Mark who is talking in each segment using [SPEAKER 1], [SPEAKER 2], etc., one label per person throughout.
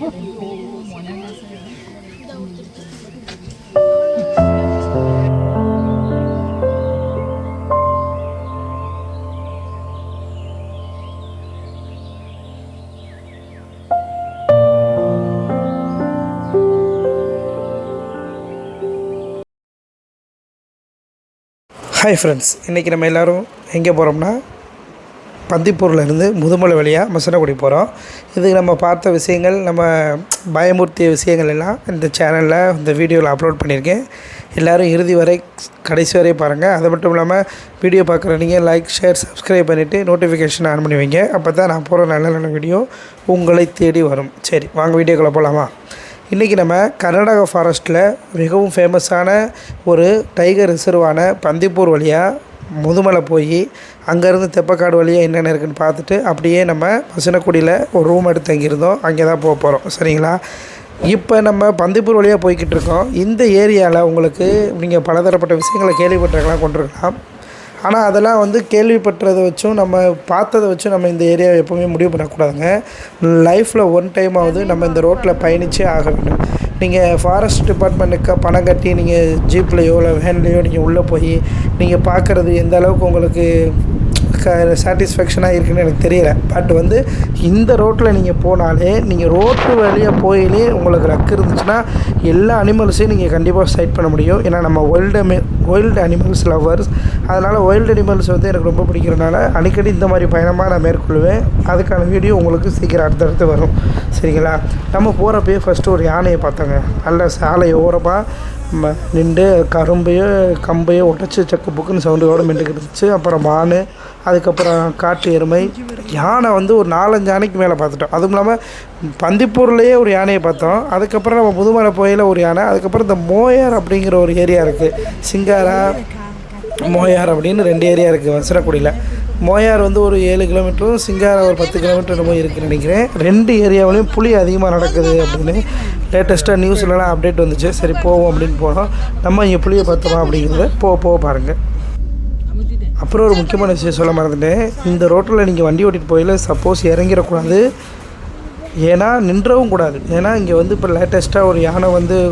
[SPEAKER 1] Hi friends, இன்றைக்கி நம்ம எல்லோரும் எங்கே போகிறோம்னா பந்திப்பூர்லேருந்து முதுமலை வழியாக மசனகுடி போகிறோம். இதுக்கு நம்ம பார்த்த விஷயங்கள், நம்ம பயமுறுத்திய விஷயங்கள் எல்லாம் இந்த சேனலில் இந்த வீடியோவில் அப்லோட் பண்ணியிருக்கேன். எல்லோரும் இறுதி வரை கடைசி வரை பாருங்கள். அது மட்டும் இல்லாமல் வீடியோ பார்க்குற நீங்கள் லைக், ஷேர், சப்ஸ்கிரைப் பண்ணிவிட்டு நோட்டிஃபிகேஷன் ஆன் பண்ணி வைங்க. அப்போ தான் நான் போகிற நல்ல நல்ல வீடியோ உங்களை தேடி வரும். சரி, வாங்க வீடியோக்குள்ளே போகலாமா? இன்றைக்கி நம்ம கர்நாடகா ஃபாரஸ்ட்டில் மிகவும் ஃபேமஸான ஒரு டைகர் ரிசர்வான பந்திப்பூர் வழியாக முதுமலை போய் அங்கேருந்து தெப்பக்காடு வழியாக என்னென்ன இருக்குதுன்னு பார்த்துட்டு அப்படியே நம்ம மசனக்குடியில் ஒரு ரூம் எடுத்து தங்கியிருந்தோம். அங்கே தான் போக போகிறோம். சரிங்களா? இப்போ நம்ம பந்திப்பூர் வழியாக போய்கிட்டு இருக்கோம். இந்த ஏரியாவில் உங்களுக்கு நீங்கள் பலதரப்பட்ட விஷயங்களை கேள்விப்பட்டிருக்கலாம், கொண்டிருக்கலாம். ஆனால் அதெல்லாம் கேள்விப்பட்டதை வச்சும் நம்ம பார்த்ததை வச்சும் நம்ம இந்த ஏரியாவை எப்போவுமே முடிவு பண்ணக்கூடாதுங்க. லைஃப்பில் ஒன் டைமாவது நம்ம இந்த ரோட்டில் பயணிச்சே ஆக வேண்டும். நீங்கள் ஃபாரஸ்ட் டிபார்ட்மெண்ட்டுக்கு பணம் கட்டி நீங்கள் ஜீப்லேயோ இல்லை வேன்லேயோ நீங்கள் உள்ளே போய் நீங்கள் பார்க்குறது எந்த அளவுக்கு உங்களுக்கு சாட்டிஸ்ஃபேக்ஷனாக இருக்குதுன்னு எனக்கு தெரியல. பட் இந்த ரோட்டில் நீங்கள் போனாலே, நீங்கள் ரோட்டு வழியாக போயிலே உங்களுக்கு லக்கு இருந்துச்சுன்னா எல்லா அனிமல்ஸையும் நீங்கள் கண்டிப்பாக சைட் பண்ண முடியும். ஏன்னா நம்ம வைல்டு அனிமல்ஸ் லவ்வர்ஸ். அதனால் வைல்டு அனிமல்ஸ் எனக்கு ரொம்ப பிடிக்கிறதுனால அடிக்கடி இந்த மாதிரி பயணமாக நான் மேற்கொள்வேன். அதுக்கான வீடியோ உங்களுக்கு சீக்கிரம் அடுத்தடுத்து வரும். சரிங்களா? நம்ம போகிறப்பயே ஃபஸ்ட்டு ஒரு யானையை பார்த்தோங்க. நல்ல சாலை ஓரமாக நின்று கம்பையோ உடச்சி செக்கு புக்குன்னு சவுண்டோடு மெண்டுக்கிட்டு இருந்துச்சு. அப்புறம் மான், அதுக்கப்புறம் காட்டு எருமை, யானை ஒரு 4-5 யானைக்கு மேலே பார்த்துட்டோம். அதுவும் இல்லாமல் பந்திப்பூர்லேயே ஒரு யானையை பார்த்தோம். அதுக்கப்புறம் நம்ம முதுமலை போயில் ஒரு யானை. அதுக்கப்புறம் இந்த மோயார் அப்படிங்கிற ஒரு ஏரியா இருக்குது. சிங்காரா, மோயார் அப்படின்னு 2 ஏரியா இருக்குது மசனக்குடியில். மோயார் ஒரு 7 கிலோமீட்டரும், சிங்காரா ஒரு 10 கிலோமீட்டர் என்னமோ இருக்குதுன்னு நினைக்கிறேன். 2 ஏரியாவிலையும் புலி அதிகமாக நடக்குது அப்படின்னு லேட்டஸ்ட்டாக நியூஸ்லலாம் அப்டேட் வந்துச்சு. சரி போவோம் அப்படின்னு போனோம். நம்ம இங்கே புளியை பார்த்தோமா அப்படிங்கிறத போக பாருங்கள். அப்புறம் ஒரு முக்கியமான விஷயம் சொல்ல மறந்துட்டேன். இந்த ரோட்டில் நீங்கள் வண்டி ஓட்டிகிட்டு போயில சப்போஸ் இறங்கிடக்கூடாது. ஏன்னா நின்றவும் கூடாது. ஏன்னா இங்கே இப்போ லேட்டஸ்ட்டாக ஒரு யானை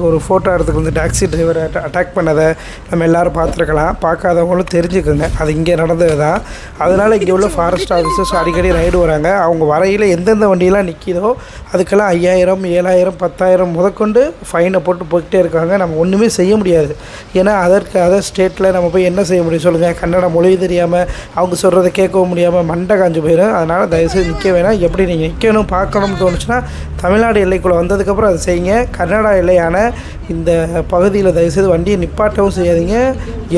[SPEAKER 1] ஒரு ஃபோட்டோ எடுத்துக்கு டாக்ஸி டிரைவரை அட்டாக் பண்ணதை நம்ம எல்லோரும் பார்த்துருக்கலாம். பார்க்காதவங்களும் தெரிஞ்சுக்கோங்க, அது இங்கே நடந்தது தான். அதனால் இங்கே உள்ள ஃபாரஸ்ட் ஆஃபீஸர்ஸ் அடிக்கடி ரைடு வராங்க. அவங்க வரையில் எந்தெந்த வண்டியெல்லாம் நிற்கிதோ அதுக்கெல்லாம் 5000, 7000, 10,000 முதற்கொண்டு ஃபைனை போட்டு போய்கிட்டே இருக்காங்க. நம்ம ஒன்றுமே செய்ய முடியாது. ஏன்னா அதர் ஸ்டேட்டில் நம்ம போய் என்ன செய்ய முடியும் சொல்லுங்கள்? கன்னட மொழி தெரியாமல் அவங்க சொல்கிறத கேட்கவும் முடியாமல் மண்டை காஞ்சு போயிடும். அதனால் தயவுசெய்து நிற்க வேணாம். எப்படி நீங்கள் நிற்கணும் பார்க்கணும்னு தோணுச்சுன்னா தமிழ்நாடு எல்லைக்குள்ளே வந்ததுக்கப்புறம் அதை செய்யுங்க. கர்நாடகா எல்லையான இந்த பகுதியில் தயவுசெய்து வண்டியை நிப்பாட்டவும் செய்யாதீங்க,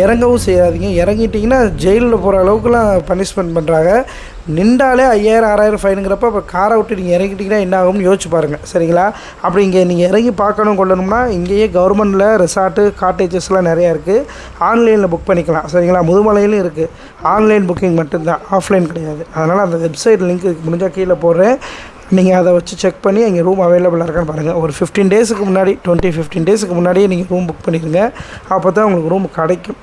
[SPEAKER 1] இறங்கவும் செய்யாதீங்க. இறங்கிட்டிங்கன்னா ஜெயிலில் போகிற அளவுக்குலாம் பனிஷ்மெண்ட் பண்ணுறாங்க. நின்றாலே 5000, 6000 ஃபைனுங்கிறப்ப இப்போ காரை விட்டு நீங்கள் இறங்கிட்டிங்கன்னா என்ன ஆகும்னு யோசிச்சு பாருங்கள். சரிங்களா? அப்படி இங்கே நீங்கள் இறங்கி பார்க்கணும் கொள்ளணும்னா இங்கேயே கவர்மெண்ட்டில் ரெசார்ட்டு, காட்டேஜஸ்லாம் நிறையா இருக்குது. ஆன்லைனில் புக் பண்ணிக்கலாம். சரிங்களா? முதுமலையிலும் இருக்குது. ஆன்லைன் புக்கிங் மட்டும்தான், ஆஃப்லைன் கிடையாது. அதனால் அந்த வெப்சைட் லிங்க் முடிஞ்சால் கீழே போடுறேன். நீங்கள் அதை வச்சு செக் பண்ணி அங்கே ரூம் அவைலபிளாக இருக்கான்னு பாருங்கள். ஒரு 15 டேஸுக்கு முன்னாடி 15 டேஸுக்கு முன்னாடியே நீங்கள் ரூம் புக் பண்ணிடுங்க. அப்போ தான் உங்களுக்கு ரூம் கிடைக்கும்.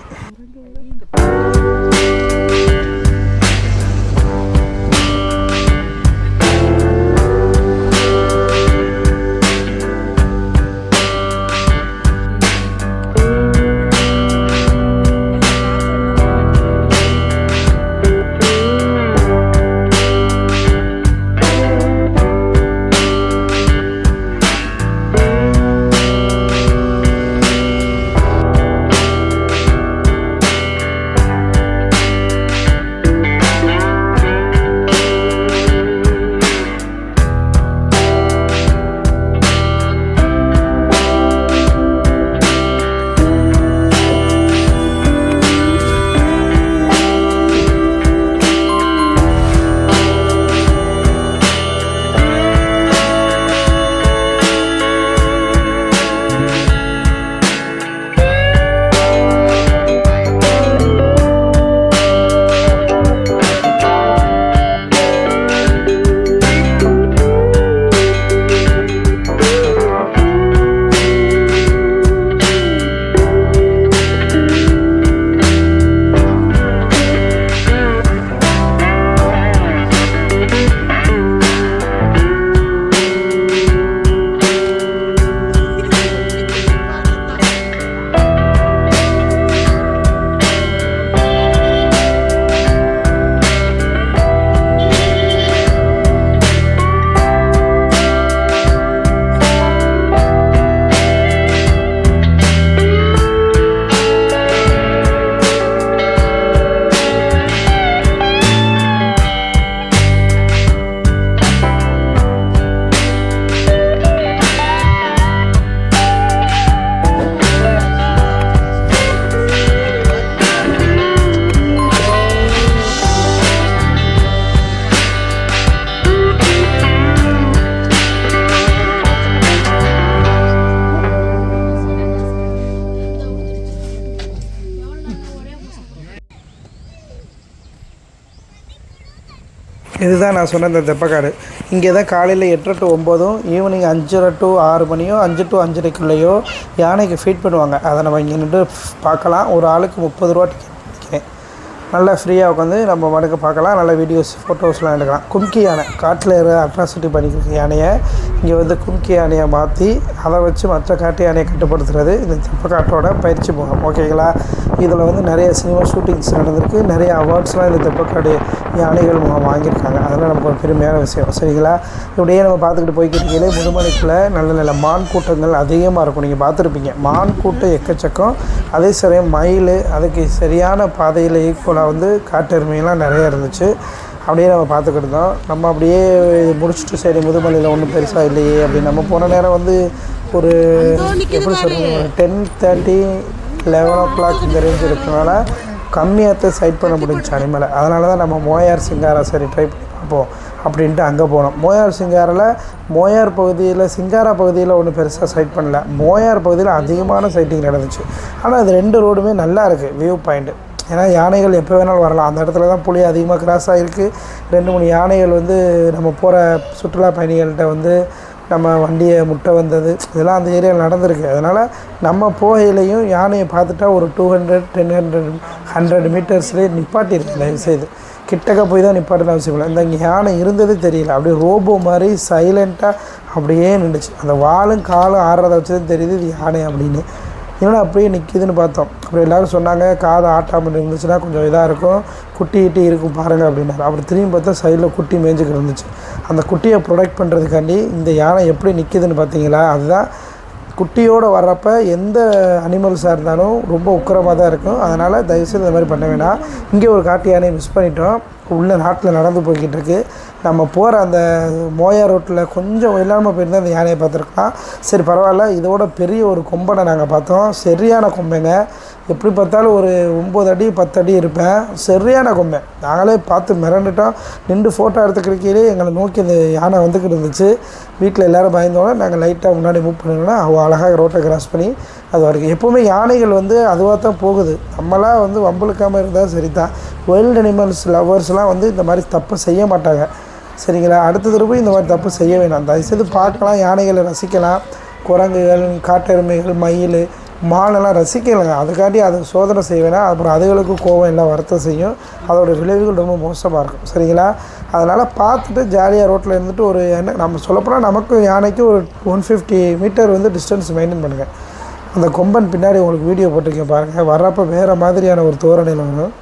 [SPEAKER 1] இதுதான் நான் சொன்ன இந்த தெப்பக்காடு. இங்கே தான் காலையில் 8 to 9, ஈவினிங் 5:30 to 6 மணியோ 5 to 5:30க்குள்ளேயோ யானைக்கு ஃபீட் பண்ணுவாங்க. அதை நம்ம இங்கே நின்று பார்க்கலாம். ஒரு ஆளுக்கு 30 ரூபா டிக்கெட் நினைக்கிறேன். நல்லா ஃப்ரீயாக உட்காந்து நம்ம மடக்க பார்க்கலாம். நல்ல வீடியோஸ் ஃபோட்டோஸ்லாம் எடுக்கலாம். கும்கி யானை காட்டில் அட்ராசிட்டி பண்ணிக்கிற யானையை இங்கே வந்து கும்கி யானையை மாற்றி அதை வச்சு மற்ற காட்டு யானையை கட்டுப்படுத்துறது இந்த தெப்பக்காட்டோட பயிற்சி முகாம். ஓகேங்களா? இதில் வந்து நிறைய சினிமா ஷூட்டிங்ஸ் நடந்திருக்கு. நிறைய அவார்ட்ஸ்லாம் இந்த தெப்பக்காடு யானைகள் முகாம் வாங்கியிருக்காங்க. அதெல்லாம் நமக்கு ஒரு பெருமையான விஷயம். சரிங்களா? இப்படியே நம்ம பார்த்துக்கிட்டு போய்க்கிட்டே முதுமலைக்குள்ளே நல்ல நல்ல மான் கூட்டங்கள் அதிகமாக இருக்கும். நீங்கள் பார்த்துருப்பீங்க. மான் கூட்டம் எக்கச்சக்கம். அதே சரியாக மயில், அதுக்கு சரியான பாதையில் ஈக்குவலாக வந்து காட்டெருமையெல்லாம் நிறையா இருந்துச்சு. அப்படியே நம்ம பார்த்துக்கிட்டு இருந்தோம். நம்ம அப்படியே முடிச்சுட்டு சரி முதுமலையில் ஒன்றும் பெருசாக இல்லையே அப்படின்னு நம்ம போன நேரம் வந்து ஒரு எப்படி சொல்கிறது, ஒரு 10:30 11 o'clock இந்த ரேஞ்ச் இருக்கிறனால கம்மியாக சைட் பண்ண முடிஞ்சிச்சு அனிமலை. அதனால தான் நம்ம மோயார் சிங்காரா சரி ட்ரை பண்ணி பார்ப்போம் அப்படின்ட்டு அங்கே போனோம். மோயார் சிங்காரில் மோயார் பகுதியில் சிங்காரா பகுதியில் ஒன்றும் பெருசாக சைட் பண்ணல. மோயார் பகுதியில் அதிகமான சைட்டிங் நடந்துச்சு. ஆனால் அது 2 ரோடுமே நல்லா இருக்குது வியூ பாயிண்ட்டு. ஏன்னா யானைகள் எப்போ வேணாலும் வரலாம். அந்த இடத்துல தான் புலி அதிகமாக கிராஸ் ஆகிருக்கு. 2-3 யானைகள் வந்து நம்ம போகிற சுற்றுலா பயணிகள்கிட்ட வந்து நம்ம வண்டியை முட்டை வந்தது இதெல்லாம் அந்த ஏரியாவில் நடந்திருக்கு. அதனால் நம்ம போகையிலையும் யானையை பார்த்துட்டா ஒரு 200 100 மீட்டர்ஸ்லேயே நிப்பாட்டிருக்கு. தயவுசெய்து கிட்டக்க போய் தான் நிப்பாட்டின அவசியம் இல்லை. இந்த இங்கே யானை இருந்ததே தெரியல. அப்படியே ரோபோ மாதிரி சைலண்ட்டாக அப்படியே நின்றுச்சு. அந்த வாலும் காலும் ஆடுறத வச்சு தான் தெரியுது இது யானை அப்படின்னு. என்னடா அப்படியே நிற்கிதுன்னு பார்த்தோம். அப்புறம் எல்லோரும் சொன்னாங்க காது ஆட்டாமல் இருந்துச்சுன்னா கொஞ்சம் இதாக இருக்கும், குட்டி கிட்டி இருக்கும் பாருங்கள் அப்படின்னாரு. அப்புறம் திரும்பி பார்த்தா சைடில் குட்டி மேய்ஞ்சிக்கிட்டு இருந்துச்சு. அந்த குட்டியை ப்ரொடெக்ட் பண்ணுறதுக்காண்டி இந்த யானை எப்படி நிற்கிதுன்னு பார்த்தீங்களா? அதுதான் குட்டியோடு வர்றப்போ எந்த அனிமல்ஸாக இருந்தாலும் ரொம்ப உக்கிரமாக தான் இருக்கும். அதனால் தயவுசெய்து இந்த மாதிரி பண்ண வேணாம். இங்கே ஒரு காட்டு யானையை மிஸ் பண்ணிட்டோம். உள்ள நாட்டில் நடந்து போய்கிட்டு இருக்குது. நம்ம போகிற அந்த மோயா ரோட்டில் கொஞ்சம் இல்லாமல் போயிருந்தால் அந்த யானையை பார்த்துருக்கலாம். சரி பரவாயில்ல. இதோட பெரிய ஒரு கொம்பனை நாங்கள் பார்த்தோம். சரியான கொம்பைங்க. எப்படி பார்த்தாலும் ஒரு 9 அடி 10 அடி இருப்பேன். சரியான கொம்பை. நாங்களே பார்த்து மிரண்டுட்டோம். நின்று ஃபோட்டோ எடுத்துக்கிறக்கையிலே எங்களை நோக்கி இந்த யானை வந்துக்கிட்டு இருந்துச்சு. வீட்டில் எல்லோரும் பயந்தோட நாங்கள் லைட்டாக முன்னாடி மூவ் பண்ணினோன்னா அவள் அழகாக ரோட்டை கிராஸ் பண்ணி அது வரைக்கும். எப்போவுமே யானைகள் வந்து அதுவாக தான் போகுது. நம்மளாம் வந்து வம்புழுக்காமல் இருந்தால் சரி தான். வைல்டு அனிமல்ஸ் லவர்ஸ்லாம் வந்து இந்த மாதிரி தப்பு செய்ய மாட்டாங்க. சரிங்களா? அடுத்த தடவை இந்த மாதிரி தப்பு செய்ய வேணாம். தயவுசெய்து பார்க்கலாம், யானைகளை ரசிக்கலாம். குரங்குகள், காட்டெருமைகள், மயில், மானெல்லாம் ரசிக்கலைங்க. அதுக்காண்டி அதை சோதனை செய்ய வேணாம். அப்புறம் அதுகளுக்கு கோவம் எல்லாம் வருத்தம் செய்யும். அதோடய விளைவுகள் ரொம்ப மோசமாக இருக்கும். சரிங்களா? அதனால் பார்த்துட்டு ஜாலியாக ரோட்டில் இருந்துட்டு ஒரு என்ன நம்ம சொல்லப்போனால் நமக்கு யானைக்கு ஒரு 150 மீட்டர் வந்து டிஸ்டன்ஸ் மெயின்டைன் பண்ணுங்கள். அந்த கொம்பன் பின்னாடி உங்களுக்கு வீடியோ போட்டிருக்கேன் பாருங்கள். வர்றப்போ வேறு மாதிரியான ஒரு தோரணையில் வரும்.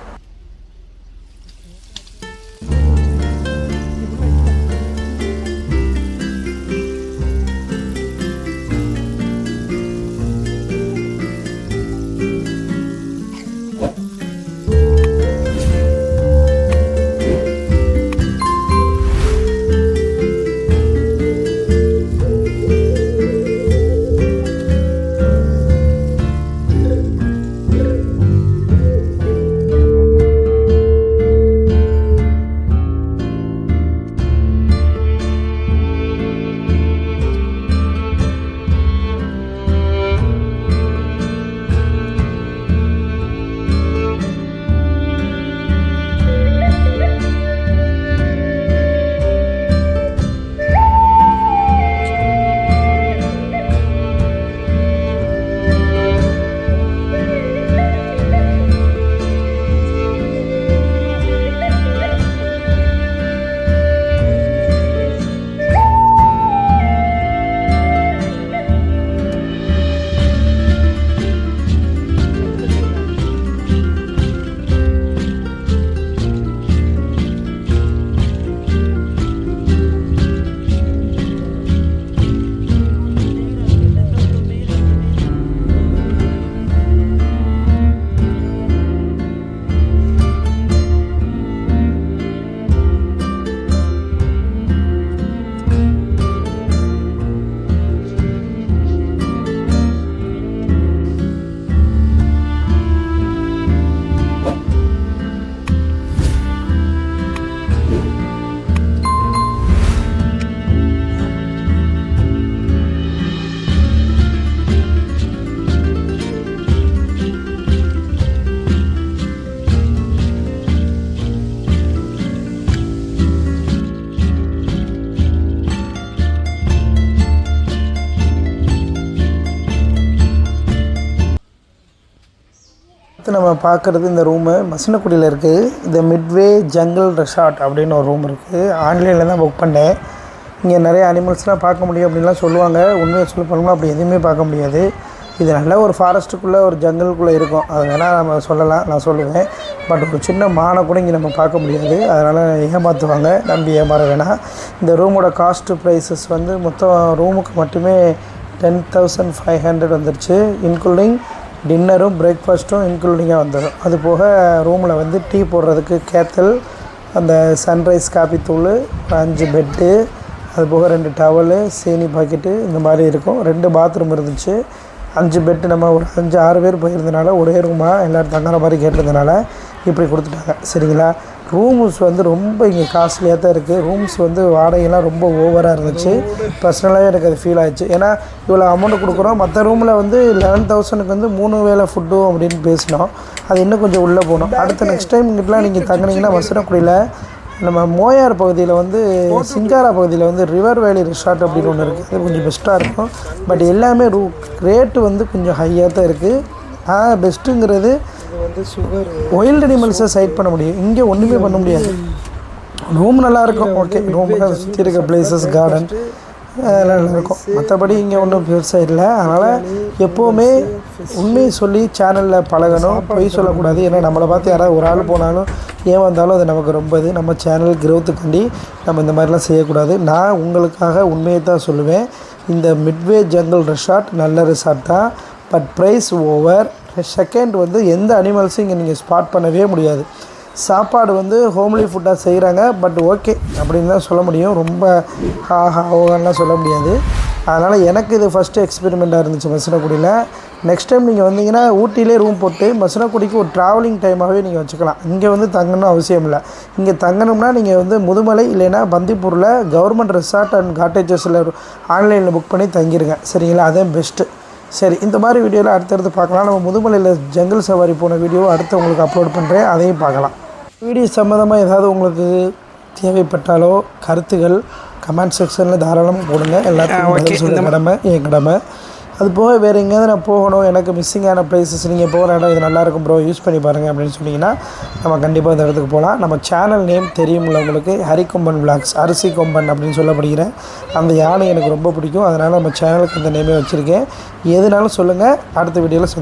[SPEAKER 1] அடுத்து நம்ம பார்க்குறது இந்த ரூமு மசினக்குடியில் இருக்குது. இந்த மிட்வே ஜங்கிள் ரெசார்ட் அப்படின்னு ஒரு ரூம் இருக்குது. ஆன்லைனில் தான் புக் பண்ணேன். இங்கே நிறைய அனிமல்ஸ்லாம் பார்க்க முடியும் அப்படின்லாம் சொல்லுவாங்க. உண்மையை சொல்ல போனோம்னா அப்படி எதுவுமே பார்க்க முடியாது. இது நல்ல ஒரு ஃபாரஸ்ட்டுக்குள்ளே ஒரு ஜங்கிள்குள்ளே இருக்கும். அது வேணால் நம்ம சொல்லலாம், நான் சொல்லுவேன். பட் ஒரு சின்ன மானை கூட இங்கே நம்ம பார்க்க முடியாது. அதனால் ஏமாற்றுவாங்க, நம்பி ஏமாற வேணாம். இந்த ரூமோட காஸ்ட்டு ப்ரைஸஸ் வந்து மொத்தம் ரூமுக்கு மட்டுமே 10,500 வந்துருச்சு. இன்க்ளூடிங் டின்னரும் பிரேக்ஃபாஸ்ட்டும் இன்க்ளூடிங்காக வந்துடும். அது போக ரூமில் வந்து டீ போடுறதுக்கு கேத்தல், அந்த சன்ரைஸ் காப்பி தூள், 5 பெட்டு, அது போக 2 டவலு, சீனி பாக்கெட்டு இந்த மாதிரி இருக்கும். 2 பாத்ரூம் இருந்துச்சு. 5 பெட்டு. நம்ம ஒரு 5-6 பேர் போயிருந்தனால ஒரே ரூமாக எல்லோரும் தங்குற மாதிரி கேட்டிருந்தனால இப்படி கொடுத்துட்டாங்க. சரிங்களா? ரூம்ஸ் வந்து ரொம்ப இங்கே காஸ்ட்லியாக தான் இருக்குது. ரூம்ஸ் வந்து வாடகைலாம் ரொம்ப ஓவராக இருந்துச்சு. பர்சனலாகவே எனக்கு அது ஃபீல் ஆகிடுச்சு. ஏன்னா இவ்வளோ அமௌண்ட்டு கொடுக்குறோம். மற்ற ரூமில் வந்து 11,000க்கு வந்து 3 வேளை ஃபுட்டும் அப்படின்னு பேசினோம். அது இன்னும் கொஞ்சம் உள்ளே போகணும். அடுத்த நெக்ஸ்ட் டைம் இங்கிட்டலாம் நீங்கள் தங்கினீங்கன்னா மசினக்குடியில் நம்ம மோயார் பகுதியில் வந்து சிங்காரா பகுதியில் வந்து ரிவர் வேலி ரெசார்ட் அப்படின்னு ஒன்று இருக்குது. அது கொஞ்சம் பெஸ்ட்டாக இருக்கும். பட் எல்லாமே ரேட்டு வந்து கொஞ்சம் ஹையாக தான் இருக்குது. பெஸ்ட்டுங்கிறது வந்து ஒயில்டு அனிமல்ஸை சைட் பண்ண முடியும். இங்கே ஒன்றுமே பண்ண முடியாது. ரூம் நல்லாயிருக்கும். ஓகே, ரூமில் சுற்றி இருக்க பிளேசஸ், கார்டன் அதெல்லாம் நல்லாயிருக்கும். மற்றபடி இங்கே ஒன்றும் பெருசாக இல்லை. அதனால் எப்போவுமே உண்மையை சொல்லி சேனலில் பழகணும், பொய் சொல்லக்கூடாது. ஏன்னா நம்மளை பார்த்து யாராவது ஒரு ஆள் போனாலும் ஏமாந்தாலும் அது நமக்கு ரொம்ப நம்ம சேனல் க்ரோத்துக்காண்டி நம்ம இந்த மாதிரிலாம் செய்யக்கூடாது. நான் உங்களுக்காக உண்மையை தான் சொல்லுவேன். இந்த மிட்வே ஜங்கிள் ரெசார்ட் நல்ல ரெசார்ட் தான். But price over. செகண்ட் வந்து எந்த அனிமல்ஸும் இங்கே நீங்கள் ஸ்பாட் பண்ணவே முடியாது. சாப்பாடு வந்து ஹோம்லி ஃபுட்டாக செய்கிறாங்க. பட் ஓகே அப்படின்னு தான் சொல்ல முடியும். ரொம்ப ஓகேலாம் சொல்ல முடியாது. அதனால் எனக்கு இது ஃபஸ்ட்டு எக்ஸ்பெரிமெண்ட்டாக இருந்துச்சு மசினக்குடியில். நெக்ஸ்ட் டைம் நீங்கள் வந்தீங்கன்னா ஊட்டியிலே ரூம் போட்டு மசினக்குடிக்கு ஒரு ட்ராவலிங் டைமாகவே நீங்கள் வச்சுக்கலாம். இங்கே வந்து தங்கணும் அவசியம் இல்லை. இங்கே தங்கணும்னா நீங்கள் வந்து முதுமலை இல்லைன்னா பந்திப்பூரில் கவர்மெண்ட் ரெசார்ட் அண்ட் காட்டேஜஸில் ஆன்லைனில் புக் பண்ணி தங்கிடுங்க. சரிங்களா? அதே பெஸ்ட்டு. சரி, இந்த மாதிரி வீடியோவில் அடுத்தடுத்து பார்க்கலாம். நம்ம முதுமலையில் ஜங்கிள் சவாரி போன வீடியோ அடுத்து உங்களுக்கு அப்லோட் பண்ணுறேன், அதையும் பார்க்கலாம். வீடியோ சம்மந்தமாக ஏதாவது உங்களுக்கு தேவைப்பட்டாலோ கருத்துகள் கமெண்ட் செக்ஷனில் தாராளமாக போடுங்க. எல்லாத்துக்கும் சொல்ல கடமை என் கடமை. அது போக வேறு எங்கேயாவது நான் போகணும், எனக்கு மிஸ்ஸிங்கான ப்ளேஸஸ் நீங்கள் போகிற இடம் இது நல்லாயிருக்கும் ப்ரோ, யூஸ் பண்ணி பாருங்கள் அப்படின்னு சொன்னிங்கன்னா நம்ம கண்டிப்பாக இந்த இடத்துக்கு போகலாம். நம்ம சேனல் நேம் தெரியுமில்ல உங்களுக்கு, ஹரிகொம்பன் விளாக்ஸ், அரிசி கொம்பன் அப்படின்னு சொல்லப்படுகிற அந்த யானை எனக்கு ரொம்ப பிடிக்கும். அதனால் நம்ம சேனலுக்கு அந்த நேமே வச்சுருக்கேன். எதுனாலும் சொல்லுங்கள், அடுத்த வீடியோவில்